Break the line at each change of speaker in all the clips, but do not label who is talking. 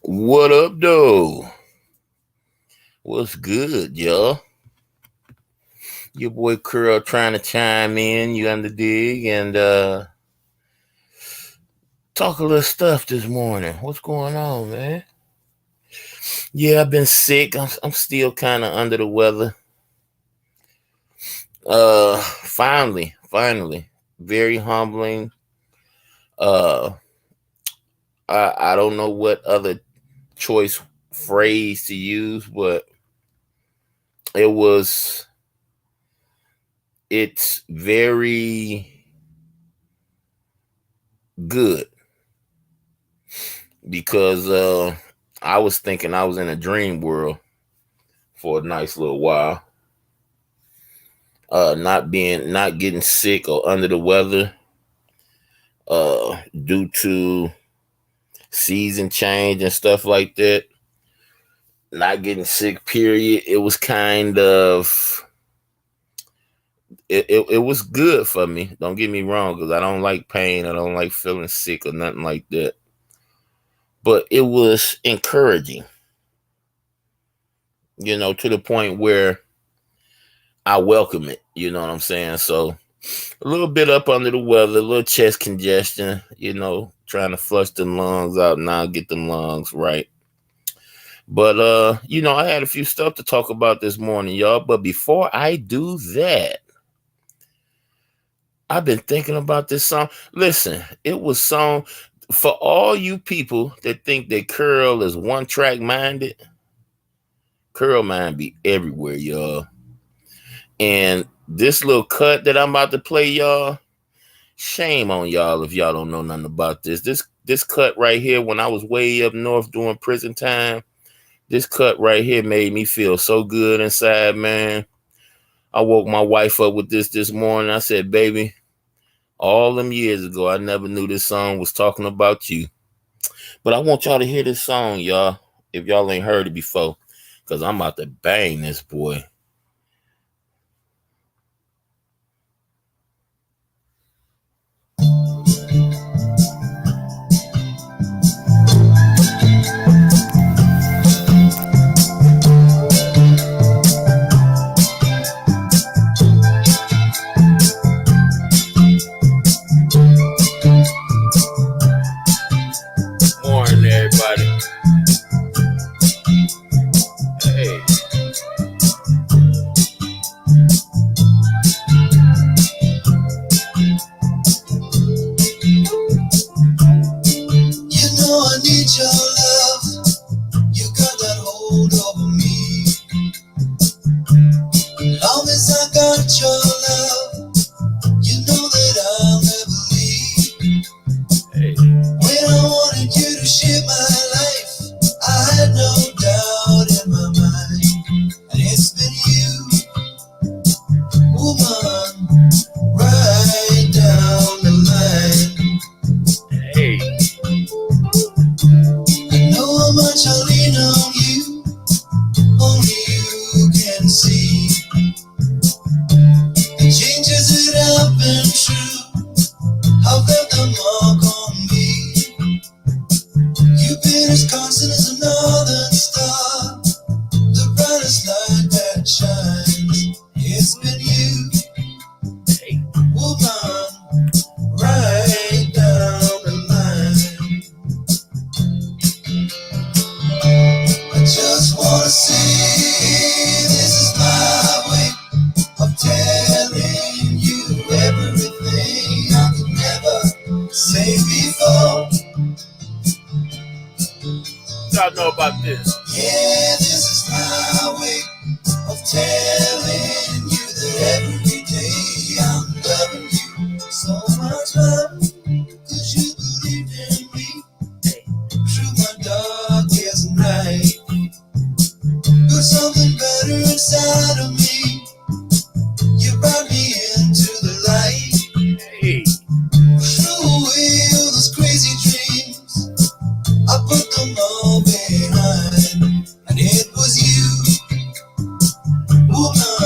What up, though? What's good, y'all? Your boy Curl trying to chime in, you under dig, and talk a little stuff this morning. What's going on, man? Yeah, I've been sick. I'm still kind of under the weather. Finally, very humbling. Uh, I don't know what other choice phrase to use, but it was. It's very good because I was thinking I was in a dream world for a nice little while. Not getting sick or under the weather due to season change and stuff like that. Not getting sick, period. It was kind of it was good for me. Don't get me wrong, because I don't like pain. I don't like feeling sick or nothing like that. But it was encouraging, to the point where I welcome it. You know what I'm saying? So a little bit up under the weather, a little chest congestion, trying to flush the lungs out now, get the lungs right. But I had a few stuff to talk about this morning, y'all. But before I do that, I've been thinking about this song. Listen, it was song for all you people that think that Curl is one track minded. Curl mind be everywhere, y'all. And this little cut that I'm about to play, y'all, shame on y'all if y'all don't know nothing about this. This cut right here, when I was way up north doing prison time, this cut right here made me feel so good inside, man. I woke my wife up with this morning. I said, baby, all them years ago, I never knew this song was talking about you. But I want y'all to hear this song, y'all, if y'all ain't heard it before, because I'm about to bang this boy. Morning, everybody. Hey.
You know I need your love. You got that hold over me. Long as I got your love, you know that I'll never leave.
Hey.
When I wanted you to share my life, I had no doubt in my mind. And it's been you, woman, right down the line.
Hey.
I know how much I lean on you, only you can see. The changes that have been true, I've left a mark on me. You've been as constant as a northern star, the brightest light that shines. It's been you, woman, right down the line. I just wanna say this is my way of telling you everything I could never say before.
Y'all know about this.
Yeah, this is my way of telling you that every day I'm loving you so much love, 'cause you believed in me through my darkest night. Put something better inside of me, you brought me into the light.
Hey.
Threw away all those crazy dreams, I put them all behind. And it was you, woman,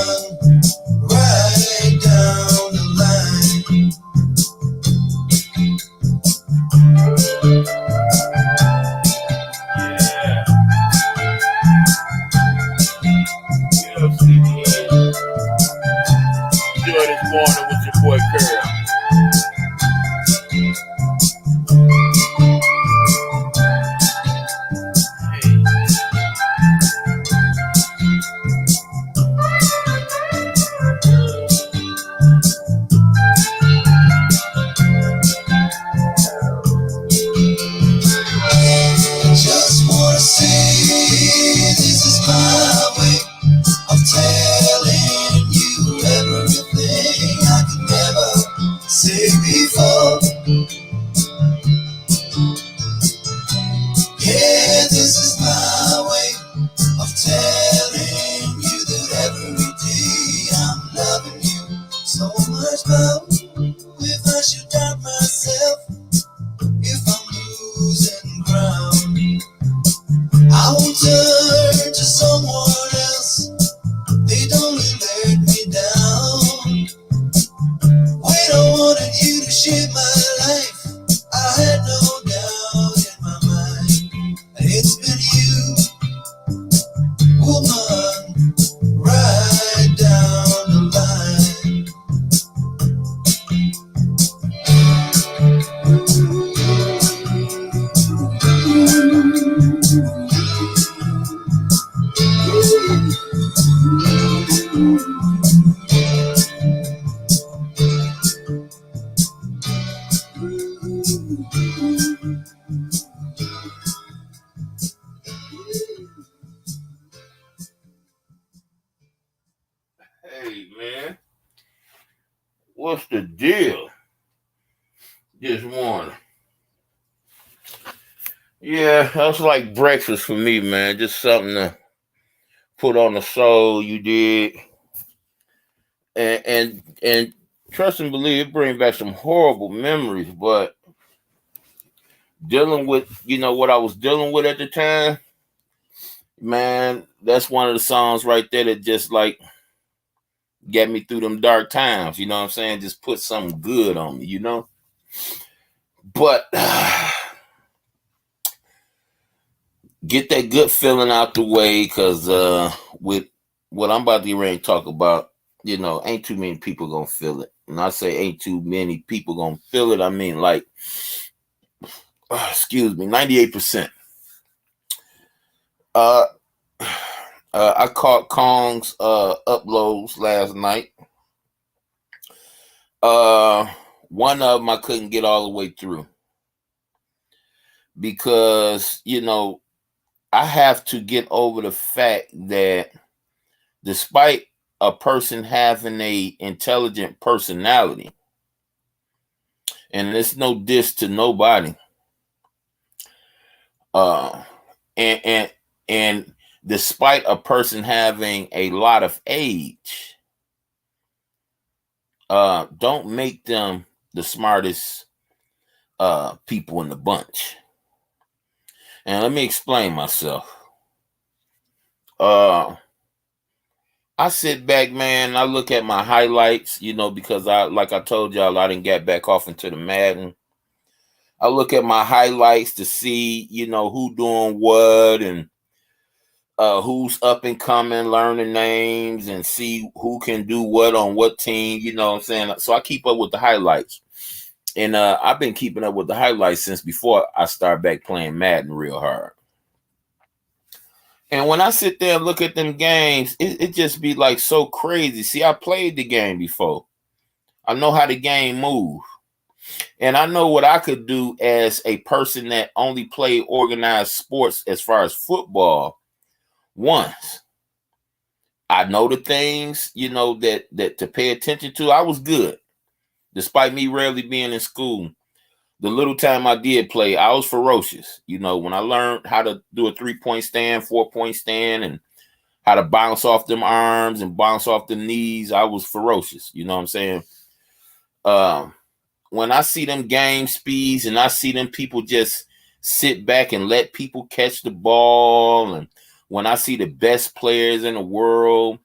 Hey man, what's the deal this morning? Yeah, that's like breakfast for me, man. Just something to put on the soul. You did, and trust and believe it bring back some horrible memories. But dealing with what I was dealing with at the time, man, that's one of the songs right there that just like get me through them dark times. You know what I'm saying? Just put something good on me. But get that good feeling out the way, cause with what I'm about to get ready to talk about, ain't too many people gonna feel it. And I say ain't too many people gonna feel it. I mean, like, excuse me, 98%. Uh, I caught Kong's uploads last night. Uh, one of them I couldn't get all the way through because I have to get over the fact that despite a person having a intelligent personality, and it's no diss to nobody, uh, and and and despite a person having a lot of age, don't make them the smartest people in the bunch. And let me explain myself. Uh, I sit back, man. I look at my highlights, because like I told y'all, I didn't get back off into the Madden. I look at my highlights to see, who doing what and who's up and coming, learning names and see who can do what on what team, you know what I'm saying? So I keep up with the highlights. And I've been keeping up with the highlights since before I started back playing Madden real hard. And when I sit there and look at them games, it just be like so crazy. See, I played the game before. I know how the game move. And I know what I could do as a person that only played organized sports as far as football once. I know the things, that to pay attention to. I was good. Despite me rarely being in school. The little time I did play, I was ferocious. When I learned how to do a 3-point stand, 4-point stand, and how to bounce off them arms and bounce off the knees, I was ferocious. You know what I'm saying? Um, when I see them game speeds and I see them people just sit back and let people catch the ball, and when I see the best players in the world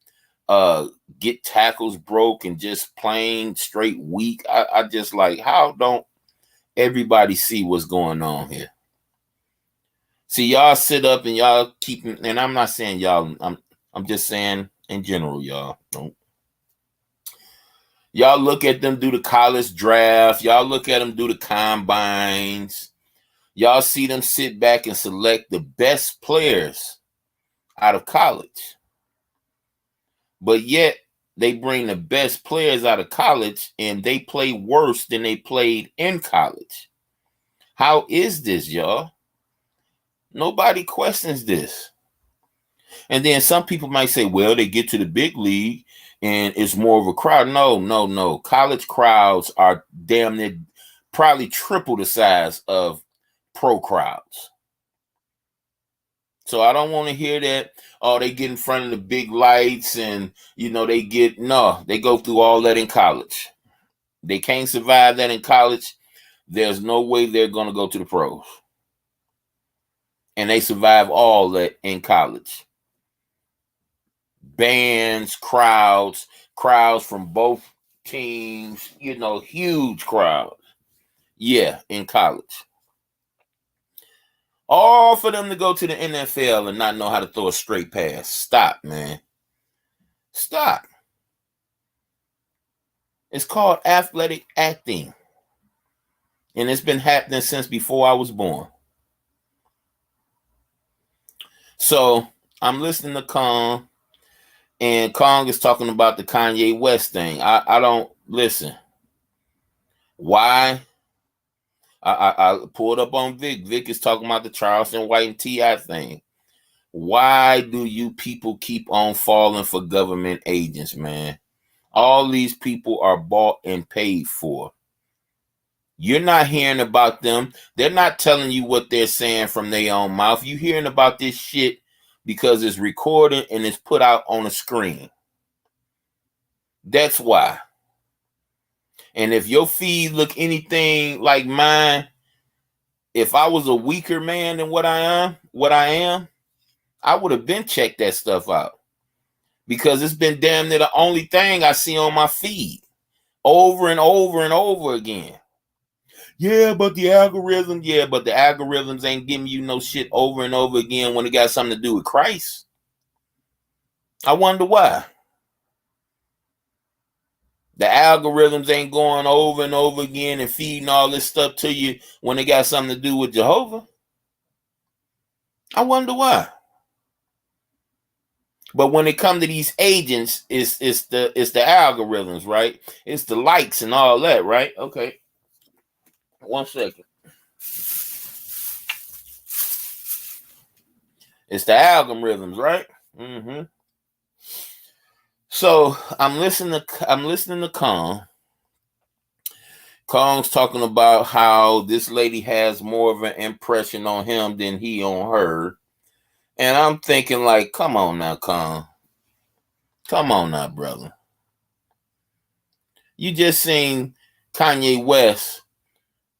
uh get tackles broke and just plain straight weak, I just like, how don't everybody see what's going on here? See, y'all sit up and y'all keep, and I'm not saying y'all, I'm just saying in general, y'all. Don't y'all look at them do the college draft, y'all look at them do the combines, y'all see them sit back and select the best players out of college. But yet they bring the best players out of college and they play worse than they played in college. How is this, y'all? Nobody questions this. And then some people might say, well, they get to the big league and it's more of a crowd. No, no, no. College crowds are damn near probably triple the size of pro crowds. So I don't want to hear that, oh, they get in front of the big lights and, they go through all that in college. They can't survive that in college. There's no way they're going to go to the pros. And they survive all that in college. Bands, crowds from both teams, huge crowds. Yeah, in college. All for them to go to the NFL and not know how to throw a straight pass. Stop, man. Stop. It's called athletic acting. And it's been happening since before I was born. So I'm listening to Kong, and Kong is talking about the Kanye West thing. I don't listen. Why? I pulled up on Vic. Vic is talking about the Charleston White and T.I. thing. Why do you people keep on falling for government agents, man? All these people are bought and paid for. You're not hearing about them. They're not telling you what they're saying from their own mouth. You're hearing about this shit because it's recorded and it's put out on a screen. That's why. And if your feed look anything like mine, if I was a weaker man than what I am, I would have been checked that stuff out. Because it's been damn near the only thing I see on my feed over and over and over again. Yeah, but the algorithms ain't giving you no shit over and over again when it got something to do with Christ. I wonder why. The algorithms ain't going over and over again and feeding all this stuff to you when it got something to do with Jehovah. I wonder why. But when it comes to these agents, it's the algorithms, right? It's the likes and all that, right? Okay. 1 second. It's the algorithms, right? Mm-hmm. So I'm listening to Kong. Kong's talking about how this lady has more of an impression on him than he on her. And I'm thinking like, come on now, Kong. Come on now, brother. You just seen Kanye West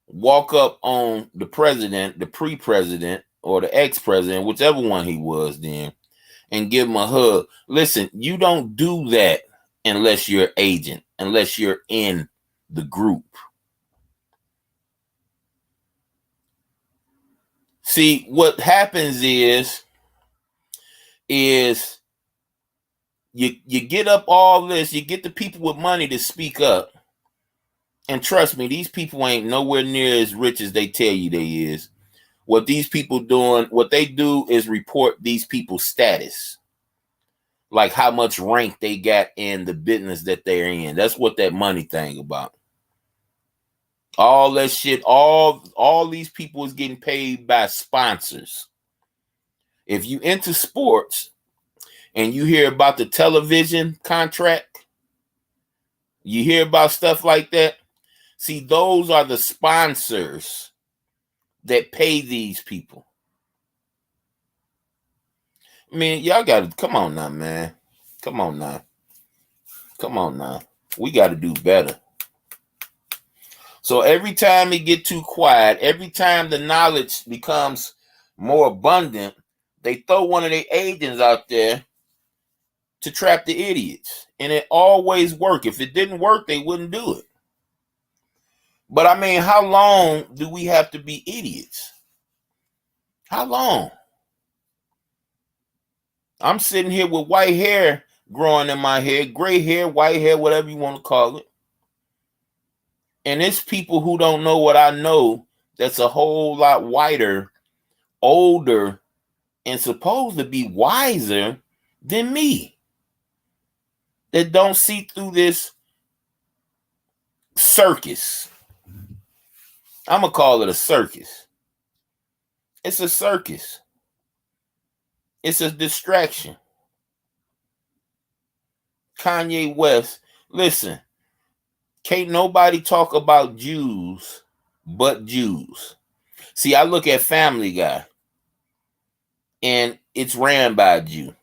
walk up on the president, the pre-president, or the ex-president, whichever one he was then, and give him a hug. Listen, you don't do that unless you're an agent, unless you're in the group. See, what happens is you get up all this, you get the people with money to speak up. And trust me, these people ain't nowhere near as rich as they tell you they is. What these people doing, what they do is report these people's status. Like how much rank they got in the business that they're in. That's what that money thing about. All that shit, all these people is getting paid by sponsors. If you into sports and you hear about the television contract, you hear about stuff like that, see, those are the sponsors that pay these people. I mean, y'all got to, come on now, man. Come on now. Come on now. We got to do better. So every time it get too quiet, every time the knowledge becomes more abundant, they throw one of their agents out there to trap the idiots. And it always work. If it didn't work, they wouldn't do it. But I mean, how long do we have to be idiots? How long? I'm sitting here with white hair growing in my head, gray hair, white hair, whatever you want to call it. And it's people who don't know what I know that's a whole lot whiter, older, and supposed to be wiser than me. That don't see through this circus. I'm going to call it a circus. It's a circus. It's a distraction. Kanye West, listen, can't nobody talk about Jews but Jews. See, I look at Family Guy, and it's ran by a Jew.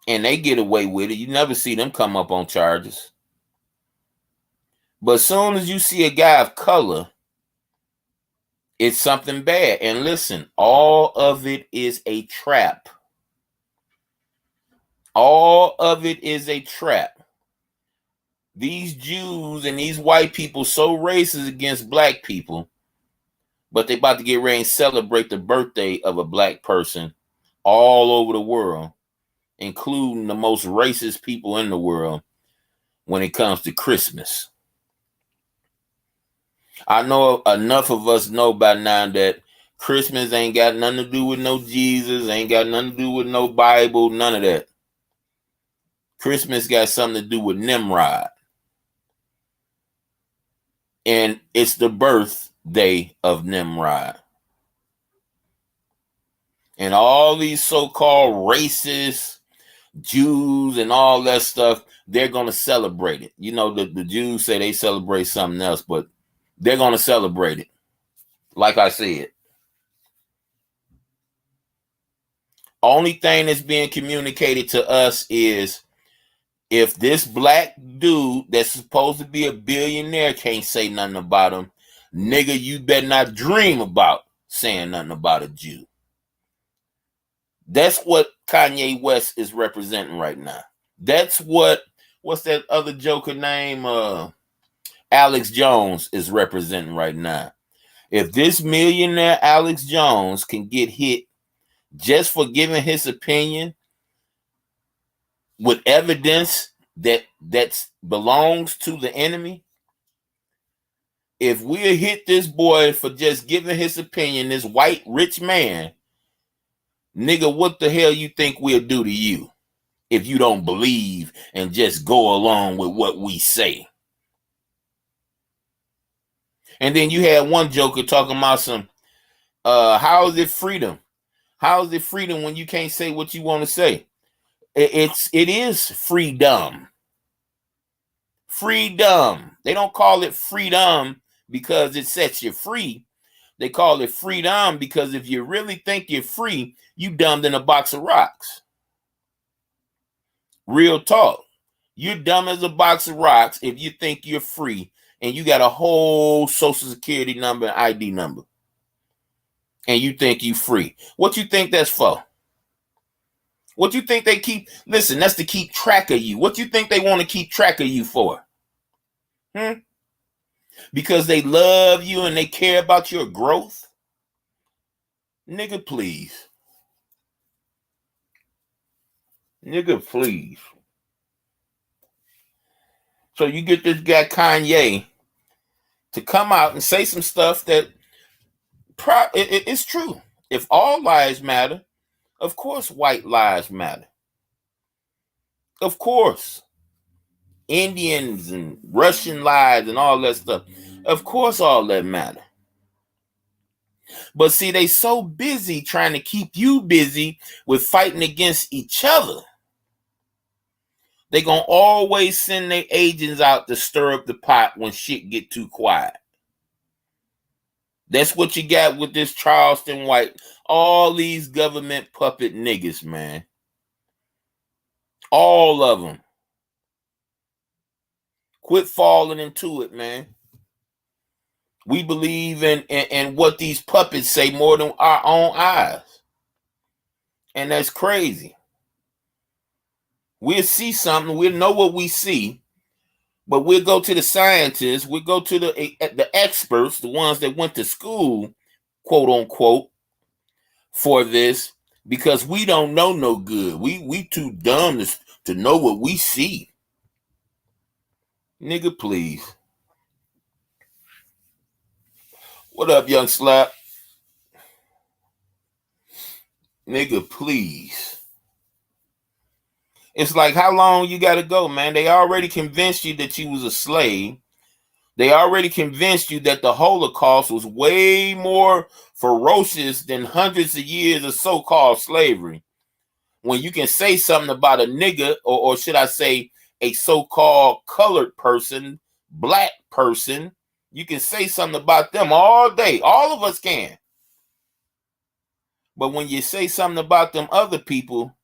And they get away with it. You never see them come up on charges. But as soon as you see a guy of color, it's something bad. And listen, all of it is a trap. All of it is a trap. These Jews and these white people so racist against black people, but they about to get ready and celebrate the birthday of a black person all over the world, including the most racist people in the world when it comes to Christmas. I know enough of us know by now that Christmas ain't got nothing to do with no Jesus, ain't got nothing to do with no Bible, none of that. Christmas got something to do with Nimrod. And it's the birth day of Nimrod. And all these so-called racist Jews and all that stuff, they're going to celebrate it. You know, the Jews say they celebrate something else, but they're going to celebrate it. Like I said, only thing that's being communicated to us is if this black dude that's supposed to be a billionaire can't say nothing about him, nigga, you better not dream about saying nothing about a Jew. That's what Kanye West is representing right now. That's what's that other joker name? Alex Jones is representing right now. If this millionaire Alex Jones can get hit just for giving his opinion with evidence that belongs to the enemy, if we hit this boy for just giving his opinion, this white rich man, nigga, what the hell you think we'll do to you if you don't believe and just go along with what we say? And then you had one joker talking about some, how is it freedom? How is it freedom when you can't say what you want to say? It is freedom. Freedom. They don't call it freedom because it sets you free. They call it freedom because if you really think you're free, you dumbed in a box of rocks. Real talk. You're dumb as a box of rocks if you think you're free and you got a whole social security number and ID number and you think you free. What you think that's for? What you think they keep? Listen, that's to keep track of you. What you think they want to keep track of you for? Because they love you and they care about your growth? Nigga, please. Nigga, please. So you get this guy Kanye to come out and say some stuff that it's true. If all lives matter, of course white lives matter. Of course. Indians and Russian lives and all that stuff. Of course all that matter. But see, they so busy trying to keep you busy with fighting against each other. They gonna always send their agents out to stir up the pot when shit get too quiet. That's what you got with this Charleston White. All these government puppet niggas, man. All of them. Quit falling into it, man. We believe in what these puppets say more than our own eyes. And that's crazy. We'll see something, we'll know what we see, but we'll go to the scientists, we'll go to the experts, the ones that went to school, quote unquote, for this, because we don't know no good. We too dumb to know what we see. Nigga, please. What up, young slap? Nigga, please. It's like, how long you gotta go, man? They already convinced you that you was a slave. They already convinced you that the Holocaust was way more ferocious than hundreds of years of so-called slavery. When you can say something about a nigga, or should I say a so-called colored person, black person, you can say something about them all day. All of us can. But when you say something about them other people,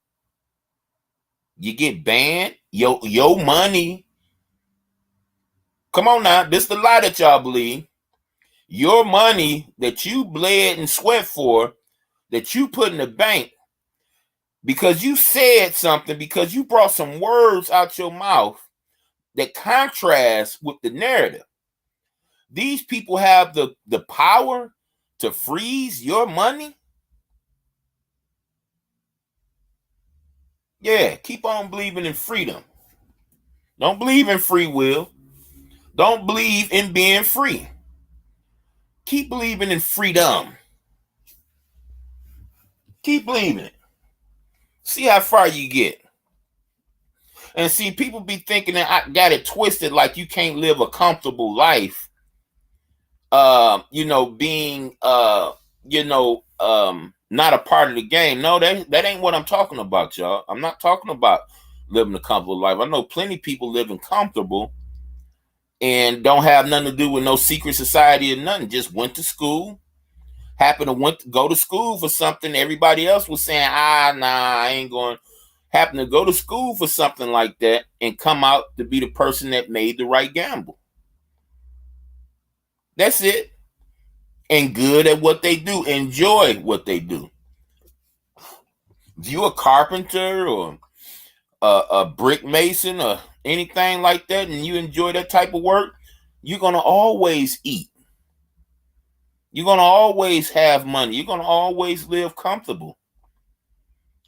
you get banned. Your money. Come on now. This is the lie that y'all believe. Your money that you bled and sweat for, that you put in the bank, because you said something, because you brought some words out your mouth that contrast with the narrative. These people have the power to freeze your money. Yeah, keep on believing in freedom. Don't believe in free will. Don't believe in being free. Keep believing in freedom. Keep believing it. See how far you get. And see, people be thinking that I got it twisted, like you can't live a comfortable life being not a part of the game. No, that ain't what I'm talking about, y'all. I'm not talking about living a comfortable life. I know plenty of people living comfortable and don't have nothing to do with no secret society or nothing. Just went to school, happened to go to school for something everybody else was saying, nah, I ain't going. Happen to go to school for something like that and come out to be the person that made the right gamble. That's it. And good at what they do, enjoy what they do. If you a carpenter or a brick mason or anything like that, and you enjoy that type of work, you're gonna always eat. You're gonna always have money. You're gonna always live comfortable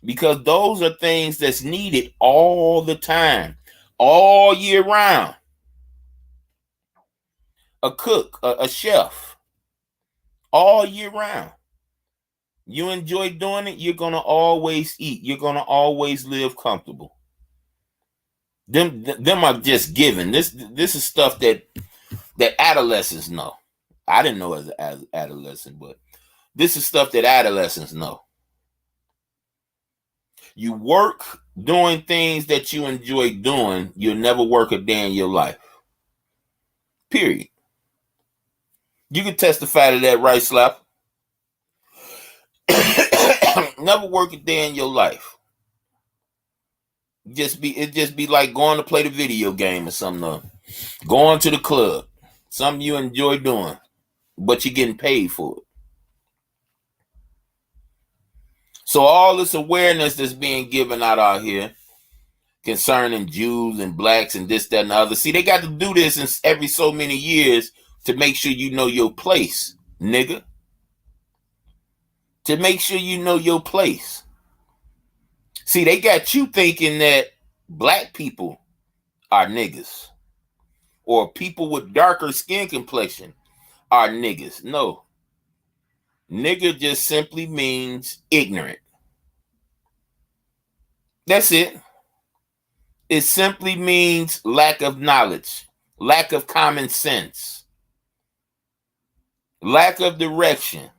because those are things that's needed all the time, all year round. A cook, a chef, all year round. You enjoy doing it, you're gonna always eat. You're gonna always live comfortable. Them are just given. This is stuff that adolescents know. I didn't know as adolescent, but this is stuff that adolescents know. You work doing things that you enjoy doing, you'll never work a day in your life. Period. You can testify to that, right, Slap? Never work a day in your life. It just be like going to play the video game or something. Going to the club, something you enjoy doing, but you're getting paid for it. So all this awareness that's being given out here concerning Jews and blacks and this, that, and the other. See, they got to do this in every so many years to make sure you know your place, nigga. To make sure you know your place. See, they got you thinking that black people are niggas or people with darker skin complexion are niggas. No. Nigga just simply means ignorant. That's it. It simply means lack of knowledge, lack of common sense, lack of direction,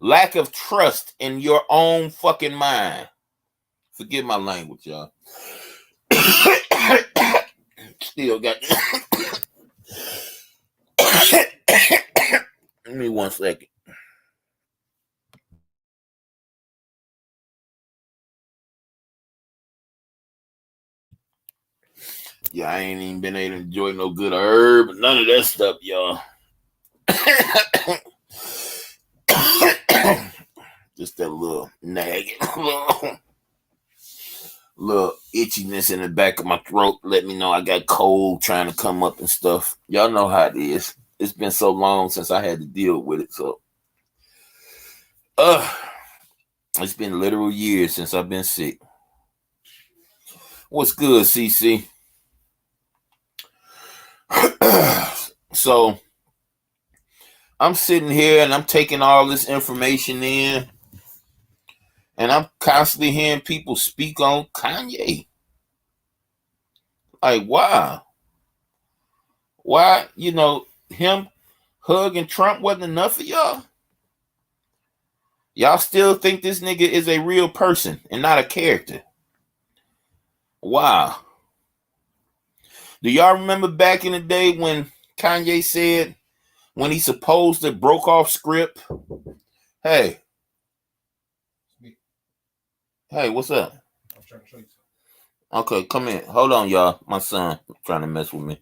lack of trust in your own fucking mind. Forgive my language, y'all. Still got. Give me 1 second. Yeah, I ain't even been able to enjoy no good herb, none of that stuff, y'all. Just that little nagging, little itchiness in the back of my throat. Let me know I got cold trying to come up and stuff. Y'all know how it is. It's been so long since I had to deal with it, so it's been literal years since I've been sick. What's good, CC? So I'm sitting here and I'm taking all this information in, and I'm constantly hearing people speak on Kanye. Like, wow. Why, him hugging Trump wasn't enough for y'all? Y'all still think this nigga is a real person and not a character? Wow. Do y'all remember back in the day when Kanye said, when he supposed to broke off script, hey, what's up? I was trying to show you something. Okay, come in. Hold on, y'all. My son trying to mess with me.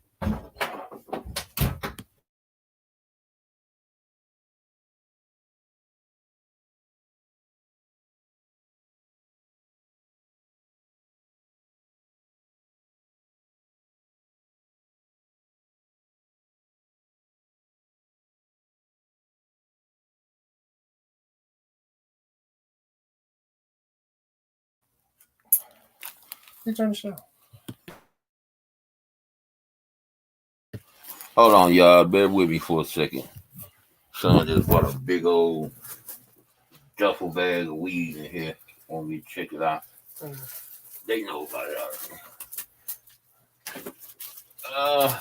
They trying to show. Hold on, y'all. Bear with me for a second. Son just bought a big old duffel bag of weed in here. Want me to check it out? They know about it already.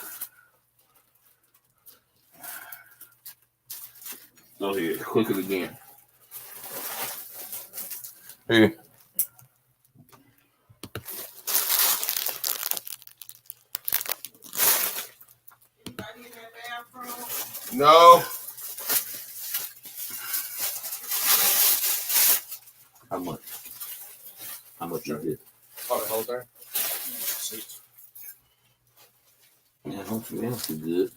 Go ahead. Click it again. Here. No. How much? How much is it?
Oh, the whole thing?
Yeah, hopefully that's too good.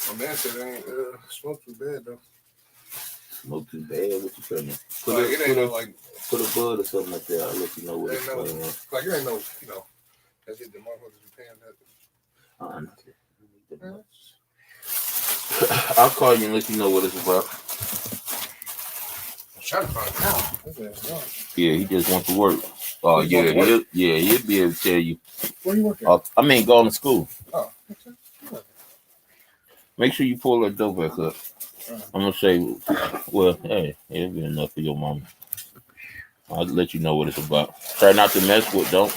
My man said it ain't smoke too bad though.
Smoke too bad? What you trying to
Like it ain't no like
put a bud or something like that. I'll let you know what it's playing on.
like it ain't no, you know, that's it. The motherfuckers be paying that.
I'll call you and let you know what it's about.
I'm trying to find out.
Yeah, he just wants to work. Oh yeah, he'll be able to tell you.
Where you working?
I mean, going to school.
Oh,
make sure you pull that dough back up. I'm gonna say, well, hey, it'll be enough for your mama. I'll let you know what it's about. Try not to mess with. Don't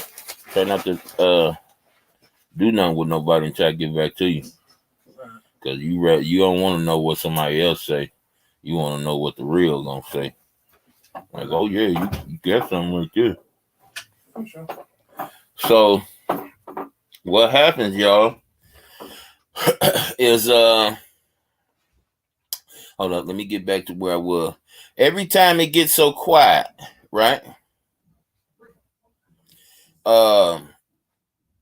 try not to do nothing with nobody and try to get back to you. Cause you don't want to know what somebody else say. You want to know what the real gonna say. Like, oh yeah, you got something right there.
sure.
So what happens, y'all, is hold up, let me get back to where I was. Every time it gets so quiet, right?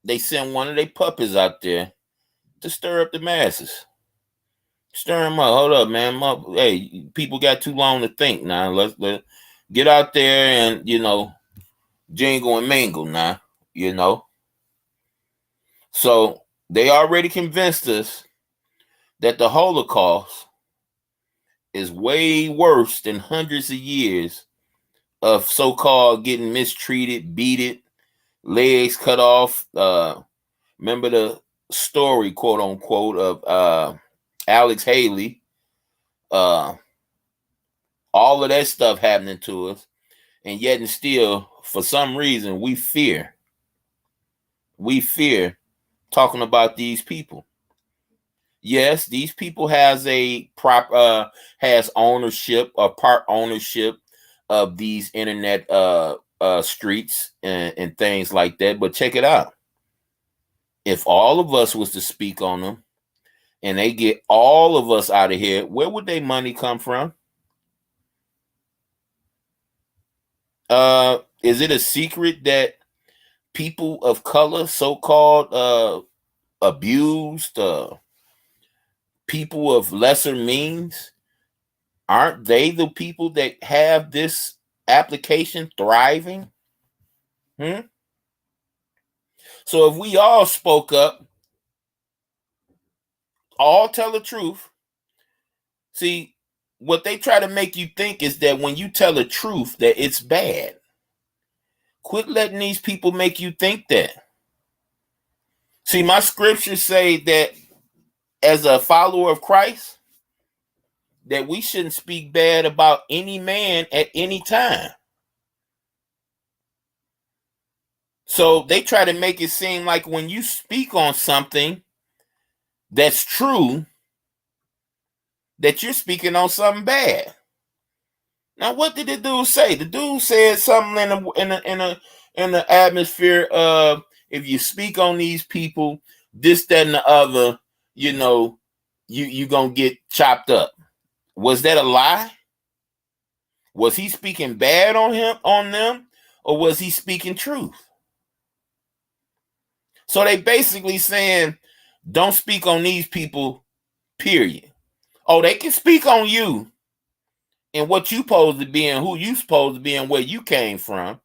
They send one of their puppies out there to stir up the masses. Stir them up. Hold up, man. Hey, people got too long to think now. Let's get out there and, jingle and mingle now, So they already convinced us that the Holocaust is way worse than hundreds of years of so-called getting mistreated, beaten, legs cut off. Remember the story, quote unquote, of Alex Haley. All of that stuff happening to us, and yet and still, for some reason, we fear talking about these people. Yes, these people has ownership or part ownership of these internet streets and things like that. But check it out. If all of us was to speak on them and they get all of us out of here, where would their money come from? Is it a secret that people of color, so-called abused, people of lesser means, aren't they the people that have this application thriving? So if we all spoke up, all tell the truth. See, what they try to make you think is that when you tell the truth, that it's bad. Quit letting these people make you think that. See, my scriptures say that as a follower of Christ, that we shouldn't speak bad about any man at any time. So they try to make it seem like when you speak on something that's true, that you're speaking on something bad. Now, what did the dude say? The dude said something in the atmosphere of, if you speak on these people, this, that, and the other, you gonna get chopped up. Was that a lie? Was he speaking bad on them, or was he speaking truth? So they basically saying, don't speak on these people, period. Oh, they can speak on you and what you supposed to be and who you supposed to be and where you came from.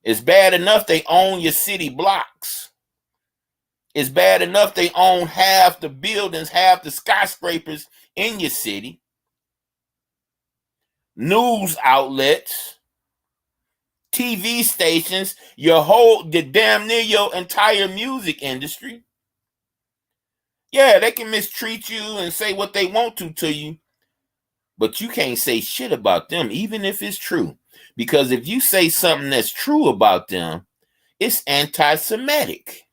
It's bad enough they own your city blocks. It's bad enough they own half the buildings, half the skyscrapers in your city. News outlets, TV stations, the damn near your entire music industry. Yeah, they can mistreat you and say what they want to you, but you can't say shit about them, even if it's true. Because if you say something that's true about them, it's anti-Semitic.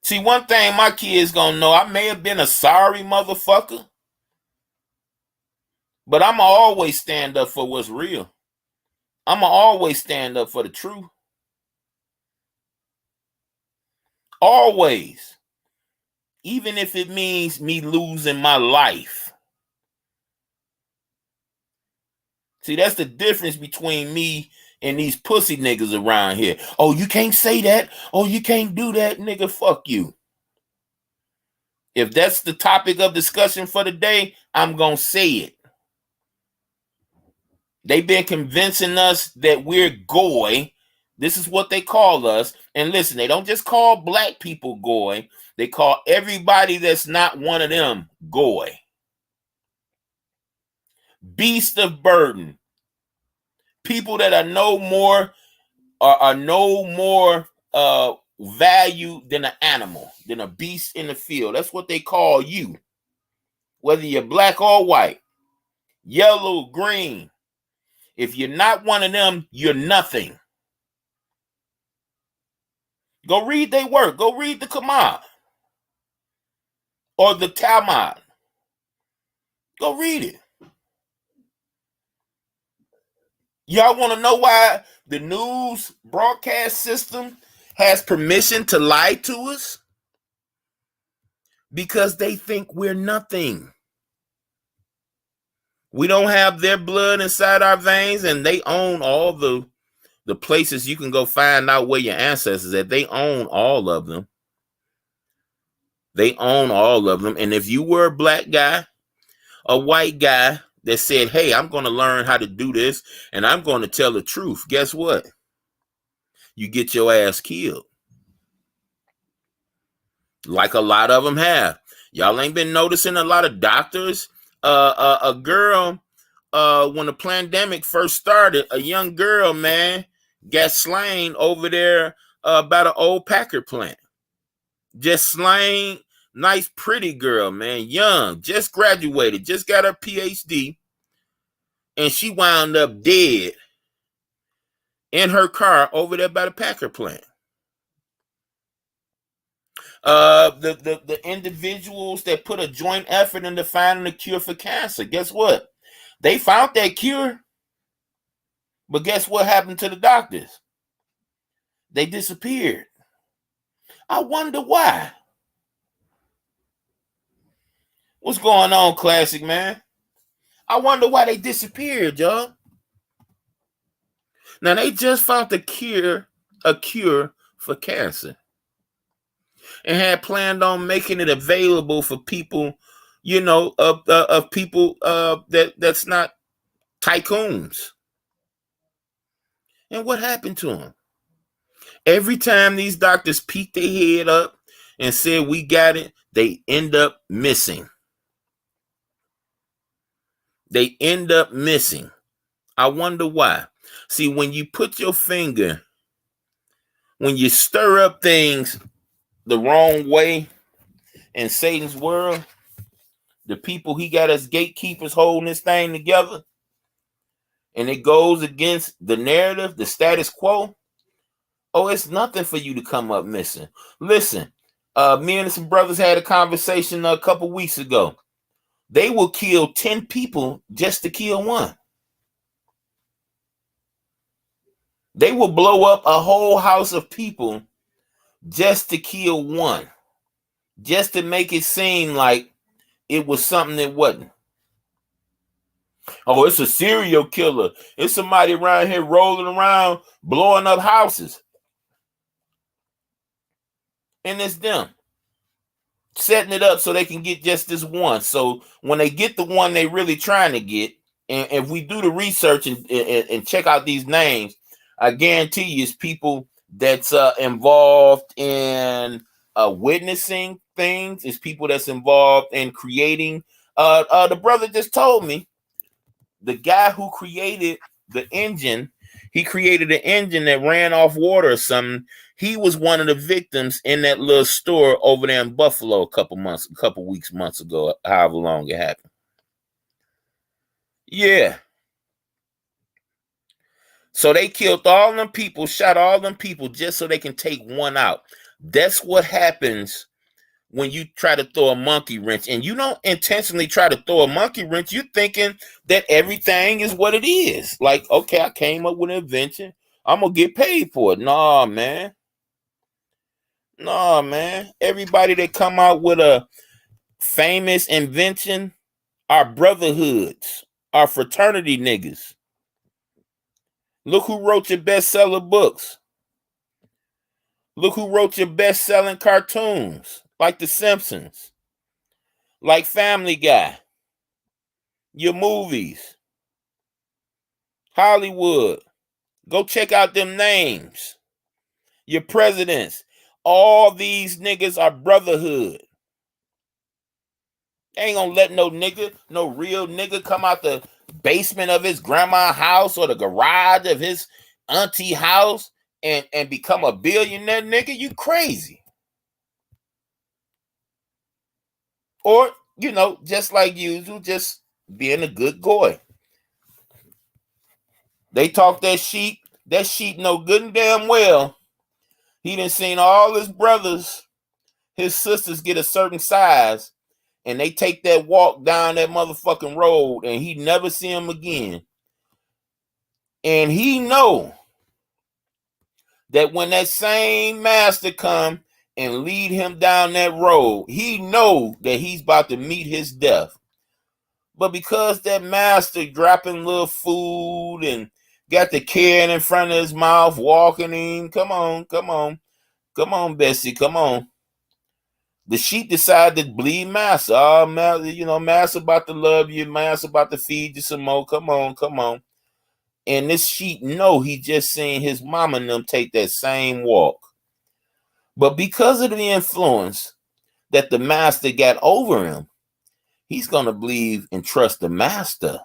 See, one thing my kids gonna know, I may have been a sorry motherfucker, but I'ma always stand up for what's real. I'ma always stand up for the truth. Always. Even if it means me losing my life. See, that's the difference between me and these pussy niggas around here. Oh, you can't say that. Oh, you can't do that, nigga. Fuck you. If that's the topic of discussion for the day, I'm gonna say it. They've been convincing us that we're goy. This is what they call us. And listen, they don't just call black people goy. They call everybody that's not one of them goy. Beast of burden. People that are no more value than an animal, than a beast in the field. That's what they call you. Whether you're black or white, yellow, green. If you're not one of them, you're nothing. Go read their work. Go read the Qumran or the Talmud. Go read it. Y'all want to know why the news broadcast system has permission to lie to us? Because they think we're nothing. We don't have their blood inside our veins, and they own all the places you can go find out where your ancestors at. They own all of them. They own all of them. And if you were a black guy, a white guy that said, hey, I'm going to learn how to do this and I'm going to tell the truth, guess what? You get your ass killed. Like a lot of them have. Y'all ain't been noticing a lot of doctors. A girl, when the pandemic first started, a young girl, man, got slain over there by the old Packer plant. Just slain, nice, pretty girl, man, young, just graduated, just got her PhD, and she wound up dead in her car over there by the Packer plant. The individuals that put a joint effort into finding a cure for cancer, guess what? They found that cure, but guess what happened to the doctors? They disappeared. I wonder why. What's going on, Classic, man? I wonder why they disappeared, y'all. Now, they just found a cure for cancer, and had planned on making it available for people, of people that's not tycoons. And what happened to them? Every time these doctors peek their head up and said we got it, they end up missing. They end up missing. I wonder why. See, when you put your finger, when you stir up things the wrong way in Satan's world, the people he got as gatekeepers holding this thing together, and it goes against the narrative, the status quo, oh, it's nothing for you to come up missing. Listen, me and some brothers had a conversation a couple weeks ago. They will kill 10 people just to kill one. They will blow up a whole house of people just to kill one, just to make it seem like it was something that wasn't. Oh, it's a serial killer. It's somebody around here rolling around, blowing up houses. And it's them setting it up so they can get just this one. So when they get the one they really trying to get, and if we do the research and check out these names, I guarantee you it's people that's involved in witnessing things. It's people that's involved in creating. The brother just told me the guy who created the engine, he created an engine that ran off water or something. He was one of the victims in that little store over there in Buffalo a couple months ago, however long it happened. Yeah. So they killed all them people, shot all them people just so they can take one out. That's what happens when you try to throw a monkey wrench, and you don't intentionally try to throw a monkey wrench. You're thinking that everything is what it is. Like, okay, I came up with an invention. I'm gonna get paid for it. Nah, man. Nah, man. Everybody that come out with a famous invention are brotherhoods, are fraternity niggas. Look who wrote your bestseller books. Look who wrote your best-selling cartoons, like The Simpsons, like Family Guy, your movies, Hollywood. Go check out them names. Your presidents. All these niggas are brotherhood. They ain't gonna let no nigga, no real nigga, come out the basement of his grandma's house or the garage of his auntie house and become a billionaire, nigga. You crazy. Or, just like usual, just being a good boy. They talk that sheep. That sheep know good and damn well he done seen all his brothers, his sisters get a certain size, and they take that walk down that motherfucking road, and he never see them again. And he know that when that same master come and lead him down that road, he know that he's about to meet his death. But because that master dropping little food and got the can in front of his mouth, walking him, come on, Bessie, come on. The sheep decided to bleed master. Oh, master about to love you. Master about to feed you some more. Come on. And this sheep know he just seen his mama and them take that same walk. But because of the influence that the master got over him, he's going to believe and trust the master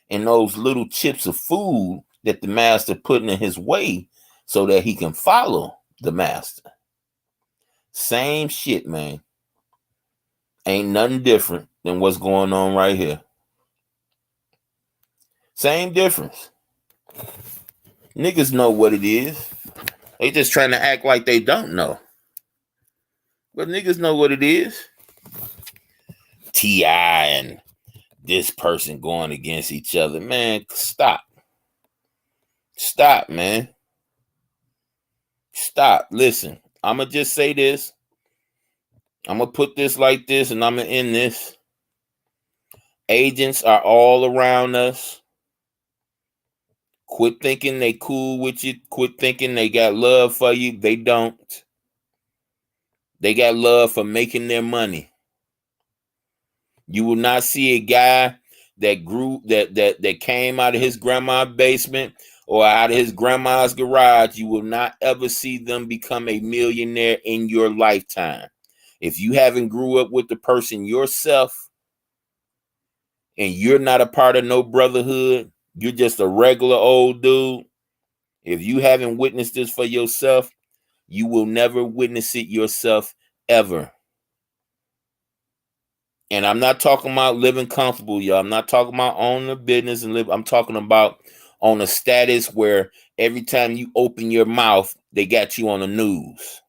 and those little chips of food that the master putting in his way so that he can follow the master. Same shit, man. Ain't nothing different than what's going on right here. Same difference. Niggas know what it is. They just trying to act like they don't know. But niggas know what it is. T.I. and this person going against each other. Man, stop. Stop, man. Stop. Listen, I'm going to just say this. I'm going to put this like this and I'm going to end this. Agents are all around us. Quit thinking they cool with you. Quit thinking they got love for you. They don't. They got love for making their money. You will not see a guy that came out of his grandma's basement or out of his grandma's garage. You will not ever see them become a millionaire in your lifetime. If you haven't grew up with the person yourself and you're not a part of no brotherhood, you're just a regular old dude. If you haven't witnessed this for yourself, you will never witness it yourself ever. And I'm not talking about living comfortable, y'all. I'm not talking about owning a business and live. I'm talking about on a status where every time you open your mouth, they got you on the news.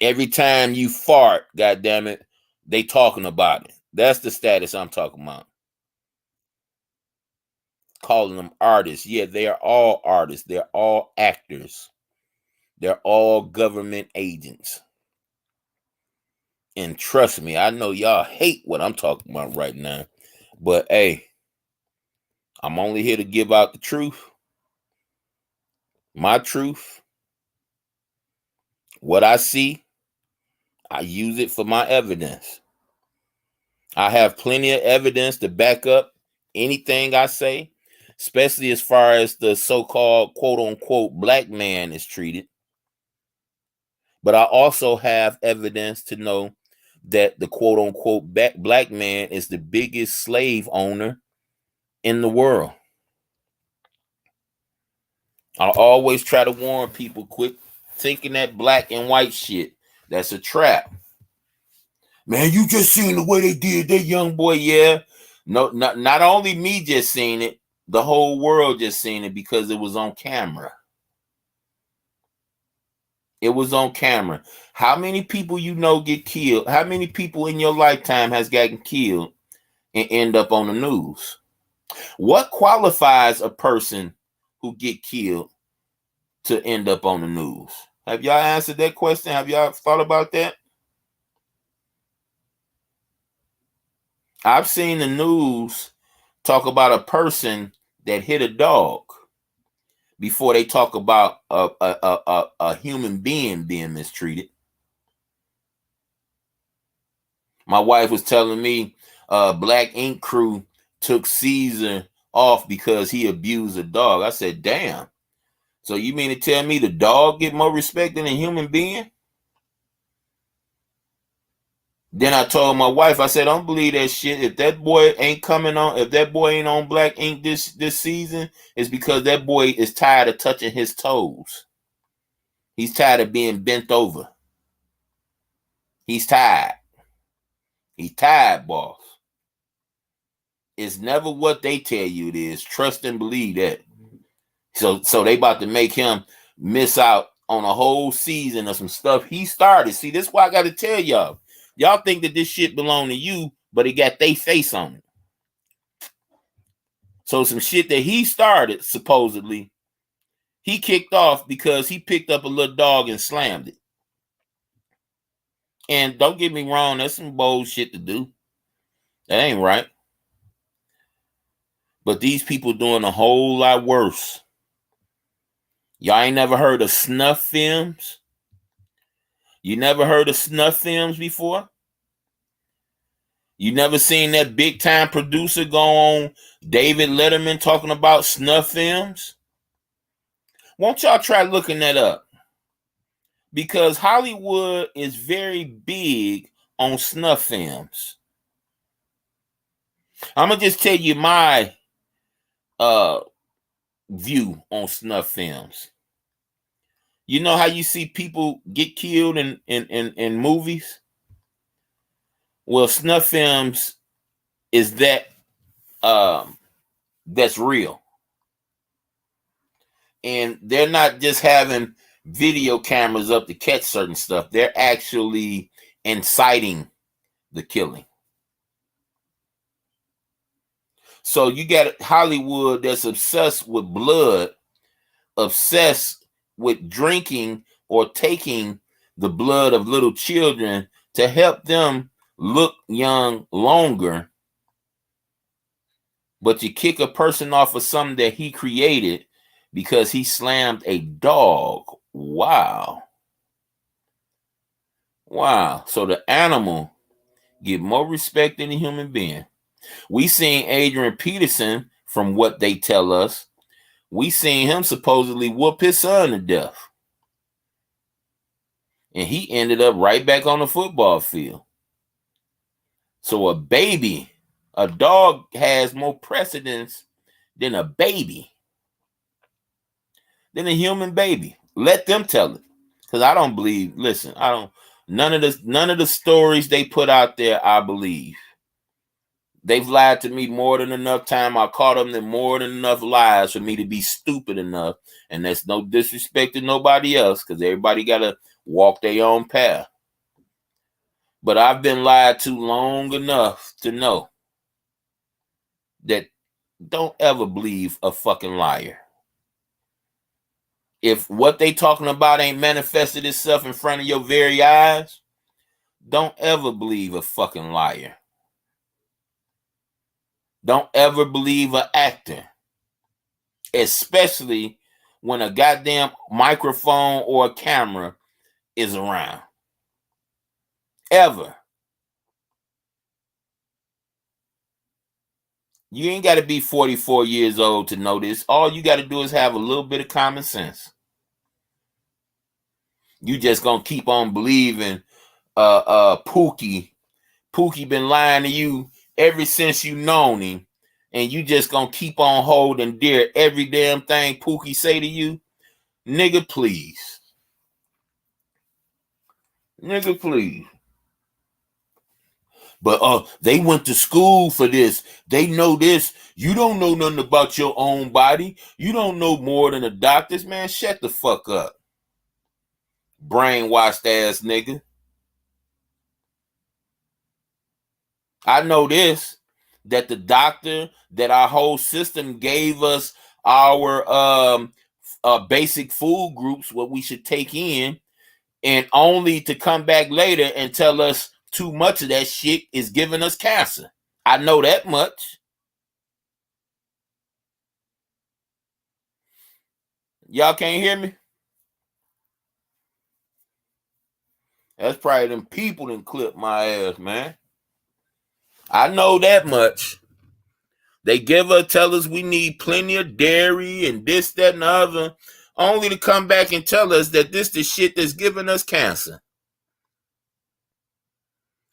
Every time you fart, goddammit, they talking about it. That's the status I'm talking about. Calling them artists. Yeah, they are all artists. They're all actors. They're all government agents. And trust me, I know y'all hate what I'm talking about right now. But hey, I'm only here to give out the truth. My truth. What I see, I use it for my evidence. I have plenty of evidence to back up anything I say, especially as far as the so-called quote-unquote black man is treated. But I also have evidence to know that the quote-unquote black man is the biggest slave owner in the world. I always try to warn people, quit thinking that black and white shit. That's a trap. Man, you just seen the way they did that young boy, yeah. No, not only me just seen it, the whole world just seen it because it was on camera. It was on camera. How many people you know get killed? How many people in your lifetime has gotten killed and end up on the news? What qualifies a person who get killed to end up on the news? Have y'all answered that question? Have y'all thought about that? I've seen the news talk about a person that hit a dog before they talk about a human being being mistreated. My wife was telling me Black Ink Crew took Caesar off because he abused a dog. I said, damn. So you mean to tell me the dog get more respect than a human being? Then I told my wife, I said, don't believe that shit. If that boy ain't coming on, if that boy ain't on Black Ink this season, it's because that boy is tired of touching his toes. He's tired of being bent over. He's tired. He's tired, boss. It's never what they tell you it is. Trust and believe that. So they about to make him miss out on a whole season of some stuff he started. See, this is why I got to tell y'all. Y'all think that this shit belong to you, but it got they face on it. So some shit that he started, supposedly, he kicked off because he picked up a little dog and slammed it. And don't get me wrong, that's some bold shit to do. That ain't right. But these people doing a whole lot worse. Y'all ain't never heard of snuff films? You never heard of snuff films before? You never seen that big time producer go on David Letterman talking about snuff films? Won't y'all try looking that up? Because Hollywood is very big on snuff films. I'm going to just tell you my view on snuff films. You know how you see people get killed in movies? Well, snuff films is that's real. And they're not just having video cameras up to catch certain stuff. They're actually inciting the killing. So you got Hollywood that's obsessed with blood, obsessed with drinking or taking the blood of little children to help them look young longer. But you kick a person off of something that he created because he slammed a dog. Wow. Wow. So the animal get more respect than the human being. We seen Adrian Peterson, from what they tell us, we seen him supposedly whoop his son to death. And he ended up right back on the football field. So a dog has more precedence than a baby, than a human baby. Let them tell it. Because I don't believe, listen, none of the stories they put out there, I believe. They've lied to me more than enough time. I caught them in more than enough lies for me to be stupid enough. And that's no disrespect to nobody else, because everybody got to walk their own path. But I've been lied to long enough to know that don't ever believe a fucking liar. If what they talking about ain't manifested itself in front of your very eyes, don't ever believe a fucking liar. Don't ever believe an actor, especially when a goddamn microphone or a camera is around. Ever. You ain't got to be 44 years old to know this. All you got to do is have a little bit of common sense. You just gonna keep on believing Pookie been lying to you ever since you known him, and you just gonna keep on holding dear every damn thing Pookie say to you? Nigga, please. Nigga, please. But they went to school for this. They know this. You don't know nothing about your own body. You don't know more than the doctors. Man, shut the fuck up. Brainwashed ass nigga. I know this, that the doctor, that our whole system gave us our basic food groups, what we should take in, and only to come back later and tell us too much of that shit is giving us cancer. I know that much. Y'all can't hear me? That's probably them people that clip my ass, man. I know that much. They tell us we need plenty of dairy and this, that, and the other, only to come back and tell us that this the shit that's giving us cancer.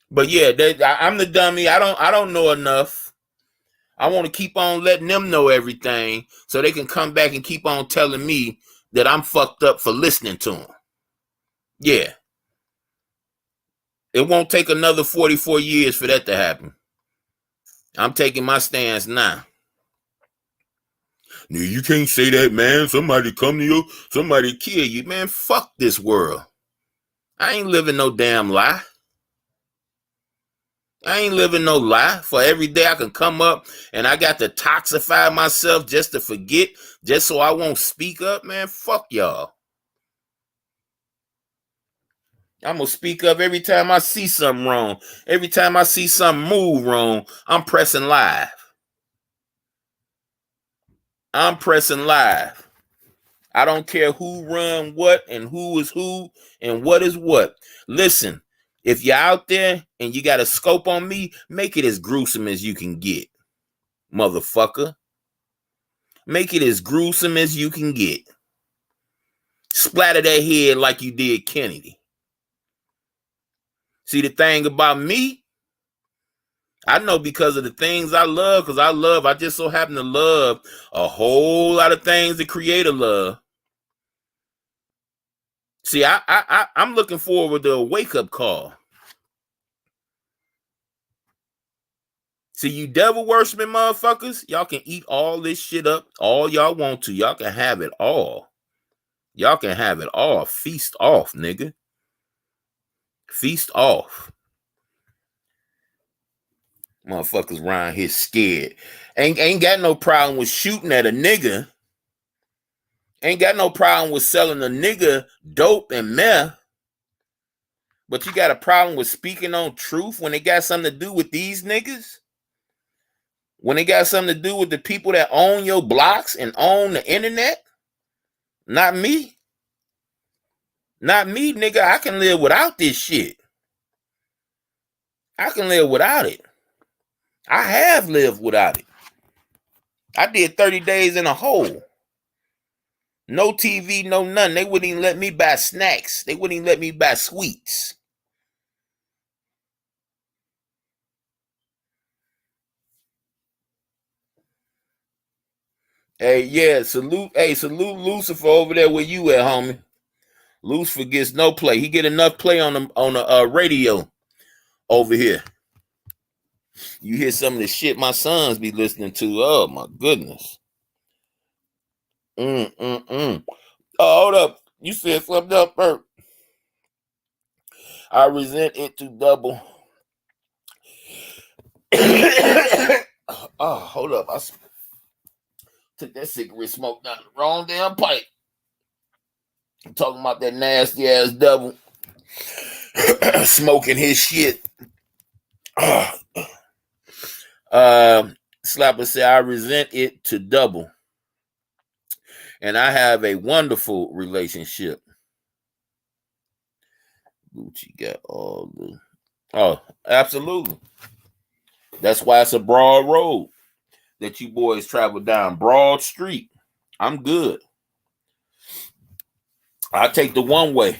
But yeah, I'm the dummy. I don't know enough. I want to keep on letting them know everything so they can come back and keep on telling me that I'm fucked up for listening to them. Yeah. It won't take another 44 years for that to happen. I'm taking my stance now. No, you can't say that, man. Somebody come to you, somebody kill you. Man, fuck this world. I ain't living no damn lie. I ain't living no lie. For every day I can come up and I got to toxify myself just to forget, just so I won't speak up, man. Fuck y'all. I'm going to speak up every time I see something wrong. Every time I see something move wrong, I'm pressing live. I'm pressing live. I don't care who run what and who is who and what is what. Listen, if you're out there and you got a scope on me, make it as gruesome as you can get, motherfucker. Make it as gruesome as you can get. Splatter that head like you did Kennedy. See, the thing about me, I know because of the things I love, I just so happen to love a whole lot of things the Creator love. See, I'm looking forward to a wake-up call. See, you devil worshiping motherfuckers, y'all can eat all this shit up all y'all want to. Y'all can have it all. Y'all can have it all. Feast off, nigga. Feast off. Motherfuckers around here scared. Ain't got no problem with shooting at a nigga. Ain't got no problem with selling a nigga dope and meth. But you got a problem with speaking on truth when it got something to do with these niggas? When it got something to do with the people that own your blocks and own the internet? Not me. Not me, nigga. I can live without this shit. I can live without it. I have lived without it. I did 30 days in a hole. No TV, no nothing. They wouldn't even let me buy snacks. They wouldn't even let me buy sweets. Hey, yeah, salute Lucifer over there where you at, homie. Lucifer gets no play. He get enough play on the radio over here. You hear some of the shit my sons be listening to. Oh my goodness. Oh, hold up. You said something up, Bert. I resent it to double. Oh, hold up. I took that cigarette smoke down the wrong damn pipe. I'm talking about that nasty ass double. Smoking his shit. Slapper said, I resent it to double. And I have a wonderful relationship. Gucci got all the... Oh, absolutely. That's why it's a broad road that you boys travel down. Broad street. I'm good. I take the one way.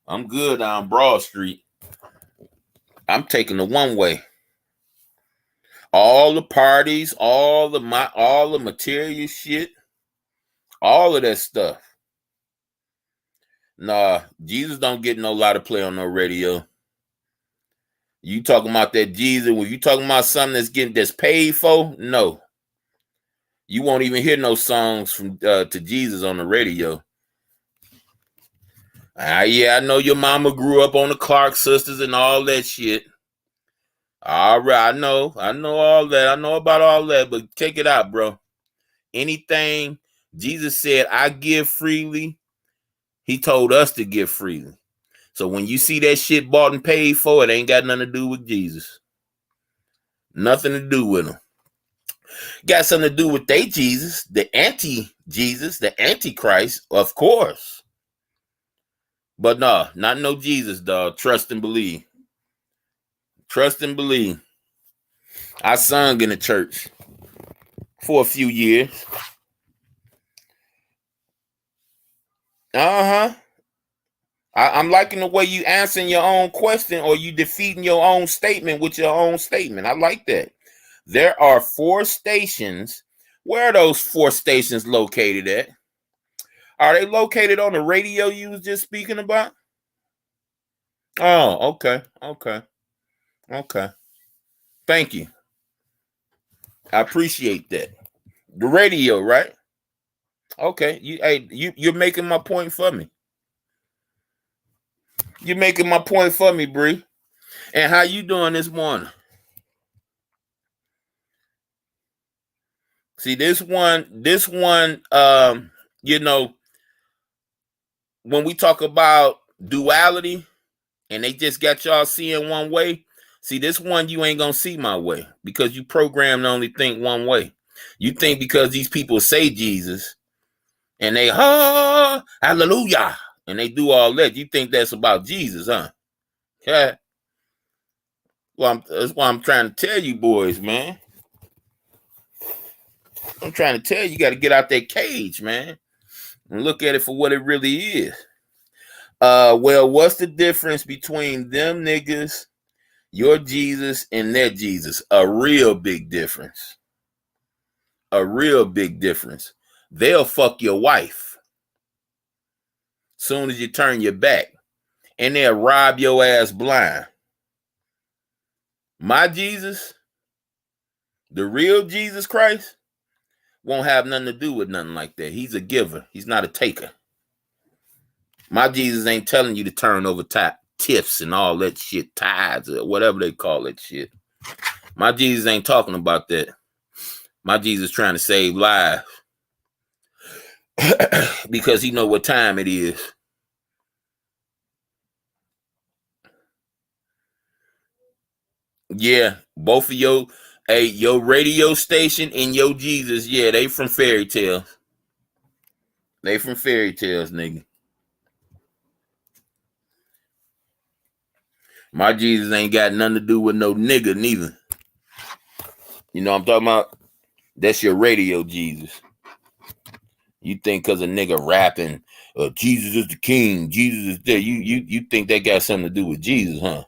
I'm good down Broad Street. I'm taking the one way. All the parties, all the material shit, all of that stuff. Nah, Jesus don't get no lot of play on no radio. You talking about that Jesus? When you talking about something that's paid for? No, you won't even hear no songs from to Jesus on the radio. Yeah, I know your mama grew up on the Clark sisters and all that shit. All right, I know all that. I know about all that, but check it out, bro. Anything Jesus said, I give freely, he told us to give freely. So when you see that shit bought and paid for, it ain't got nothing to do with Jesus. Nothing to do with him. Got something to do with they Jesus, the anti-Jesus, the antichrist, of course. But nah, not no Jesus, dog. Trust and believe. Trust and believe. I sung in the church for a few years. Uh-huh. I'm liking the way you answering your own question or you defeating your own statement with your own statement. I like that. There are 4 stations. Where are those 4 stations located at? Are they located on the radio you was just speaking about? Oh, okay. Okay. Okay. Thank you. I appreciate that. The radio, right? Okay. You're making my point for me. You're making my point for me, Bree. And how you doing this morning? See, this one, you know, when we talk about duality and they just got y'all seeing one way, see, this one you ain't gonna see my way because you programmed to only think one way. You think because these people say Jesus and they hallelujah and they do all that, you think that's about Jesus, huh? Yeah. Well, that's why I'm trying to tell you boys, man. I'm trying to tell you, you got to get out that cage, man, and look at it for what it really is. Well, what's the difference between them niggas, your Jesus, and their Jesus? A real big difference. A real big difference. They'll fuck your wife soon as you turn your back, and they'll rob your ass blind. My Jesus, the real Jesus Christ, won't have nothing to do with nothing like that. He's a giver. He's not a taker. My Jesus ain't telling you to turn over tiffs and all that shit, tithes or whatever they call that shit. My Jesus ain't talking about that. My Jesus trying to save lives because he know what time it is. Yeah, both of your radio station and your Jesus, yeah, they from fairy tales. They from fairy tales, nigga. My Jesus ain't got nothing to do with no nigga neither. You know what I'm talking about? That's your radio Jesus. You think because a nigga rapping, Jesus is the king, Jesus is there. You think that got something to do with Jesus, huh?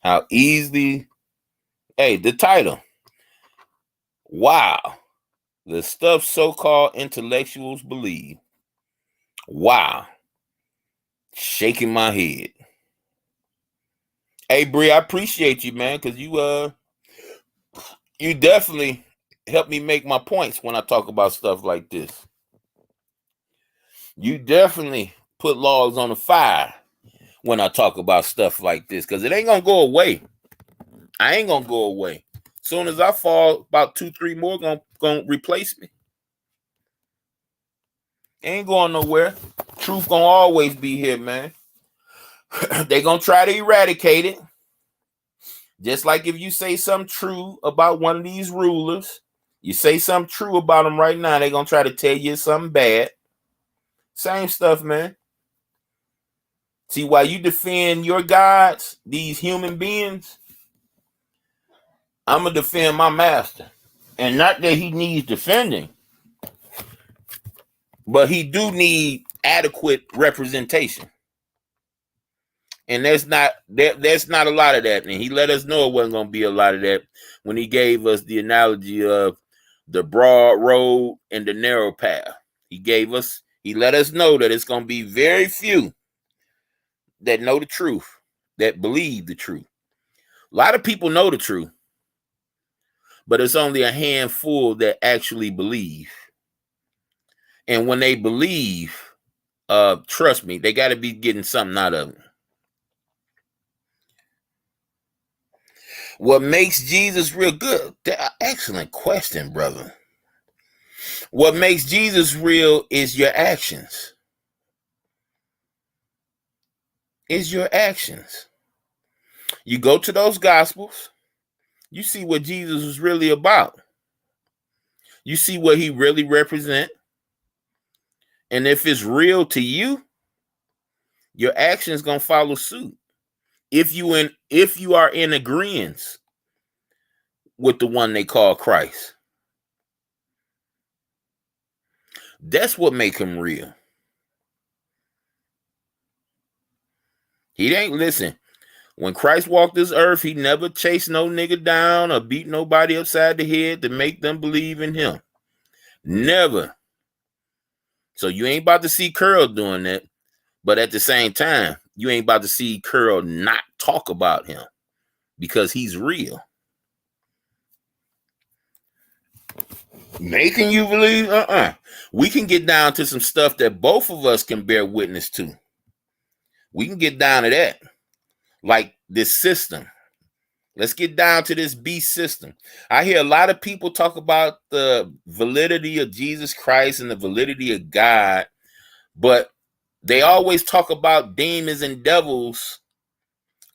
How easily, hey, the title. Wow. The stuff so-called intellectuals believe. Wow. Shaking my head. Hey Bree, I appreciate you, man, because you definitely help me make my points when I talk about stuff like this. You definitely put logs on the fire when I talk about stuff like this, because it ain't gonna go away. I ain't gonna go away. Soon as I fall, about 2-3 more gonna replace me. Ain't going nowhere. Truth gonna always be here, man. They gonna try to eradicate it. Just like if you say something true about one of these rulers, you say something true about them right now, they gonna try to tell you something bad. Same stuff, man. See, while you defend your gods, these human beings, I'm gonna defend my master. And not that he needs defending, but he do need adequate representation. And there's not a lot of that. And he let us know it wasn't gonna be a lot of that when he gave us the analogy of the broad road and the narrow path. He let us know that it's gonna be very few that know the truth, that believe the truth. A lot of people know the truth, but it's only a handful that actually believe. And when they believe, Trust me, they got to be getting something out of it. What makes Jesus real? Good? Excellent question, brother. What makes Jesus real is your actions. Is your actions. You go to those gospels, you see what Jesus was really about. You see what he really represent. And if it's real to you, your actions gonna follow suit. If you are in agreement with the one they call Christ, that's what make him real. He ain't listen. When Christ walked this earth, he never chased no nigga down or beat nobody upside the head to make them believe in him. Never. So you ain't about to see Curl doing that. But at the same time, you ain't about to see Curl not talk about him because he's real. Making you believe? We can get down to some stuff that both of us can bear witness to. We can get down to that. Like this system. Let's get down to this beast system. I hear a lot of people talk about the validity of Jesus Christ and the validity of God, but they always talk about demons and devils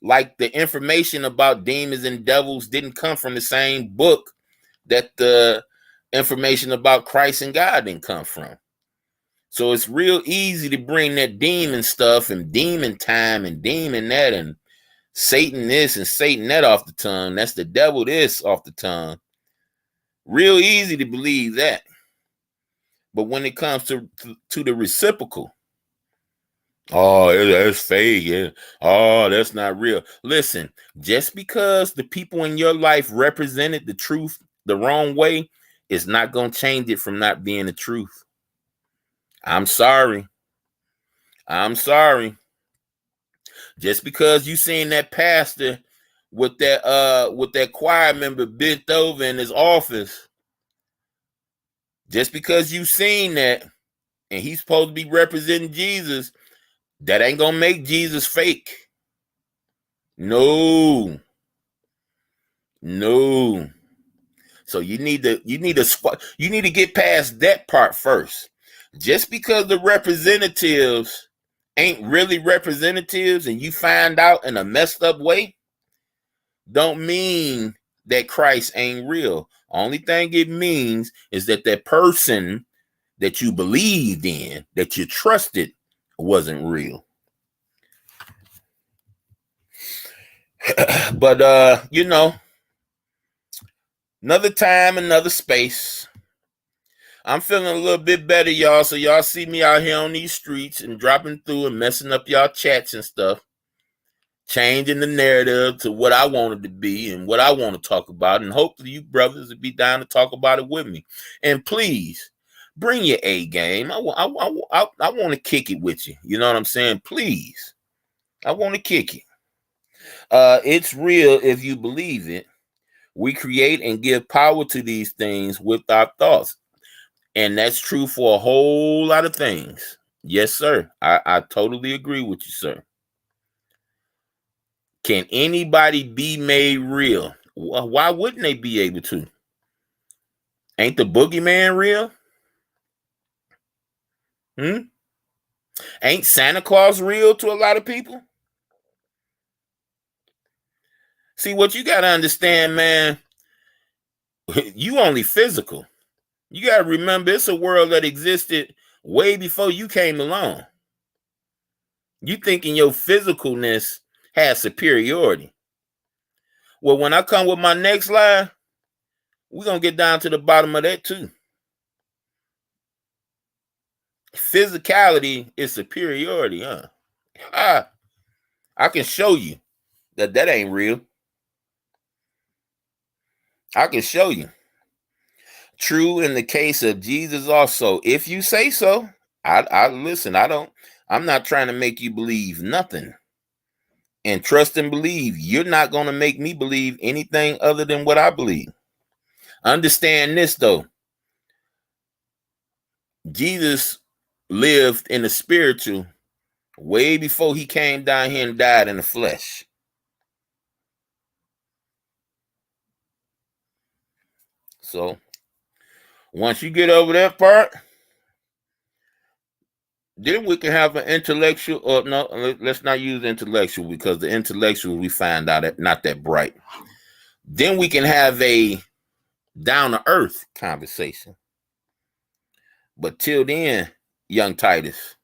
like the information about demons and devils didn't come from the same book that the information about Christ and God didn't come from. So it's real easy to bring that demon stuff and demon time and demon that and Satan this and Satan that off the tongue. That's the devil this off the tongue. Real easy to believe that. But when it comes to the reciprocal, oh, that's fake. Yeah. Oh, that's not real. Listen, just because the people in your life represented the truth the wrong way is not going to change it from not being the truth. I'm sorry. I'm sorry. Just because you seen that pastor with that choir member bent over in his office, just because you seen that and he's supposed to be representing Jesus, that ain't gonna make Jesus fake. No. So you need to get past that part first. Just because the representatives ain't really representatives and you find out in a messed up way, don't mean that Christ ain't real. Only thing it means is that that person that you believed in, that you trusted, wasn't real. But another time, another space. I'm feeling a little bit better, y'all. So y'all see me out here on these streets and dropping through and messing up y'all chats and stuff. Changing the narrative to what I wanted to be and what I want to talk about. And hopefully you brothers will be down to talk about it with me. And please, bring your A game. I want to kick it with you. You know what I'm saying? Please. I want to kick it. It's real if you believe it. We create and give power to these things with our thoughts. And that's true for a whole lot of things. Yes, sir. I totally agree with you, sir. Can anybody be made real? Why wouldn't they be able to? Ain't the boogeyman real? Ain't Santa Claus real to a lot of people? See, what you got to understand, man, you only physical. You got to remember it's a world that existed way before you came along. You thinking your physicalness has superiority. Well, when I come with my next line, we're going to get down to the bottom of that too. Physicality is superiority, huh? I can show you that ain't real. I can show you. True in the case of Jesus also. If you say so, I listen, I'm not trying to make you believe nothing. And trust and believe. You're not going to make me believe anything other than what I believe. Understand this though. Jesus lived in the spiritual way before he came down here and died in the flesh. So once you get over that part, then we can have an intellectual, or no, let's not use intellectual, because the intellectual we find out that not that bright. Then we can have a down to earth conversation. But till then, young Titus,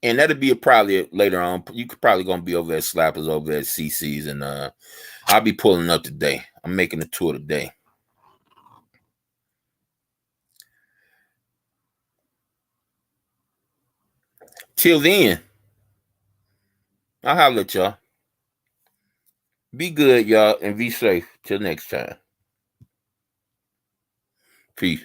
and that'll be probably later on. You could probably gonna be over at Slappers, over at CC's, and I'll be pulling up today. I'm making a tour today. Till then, I'll holler at y'all. Be good, y'all, and be safe. Till next time. Peace.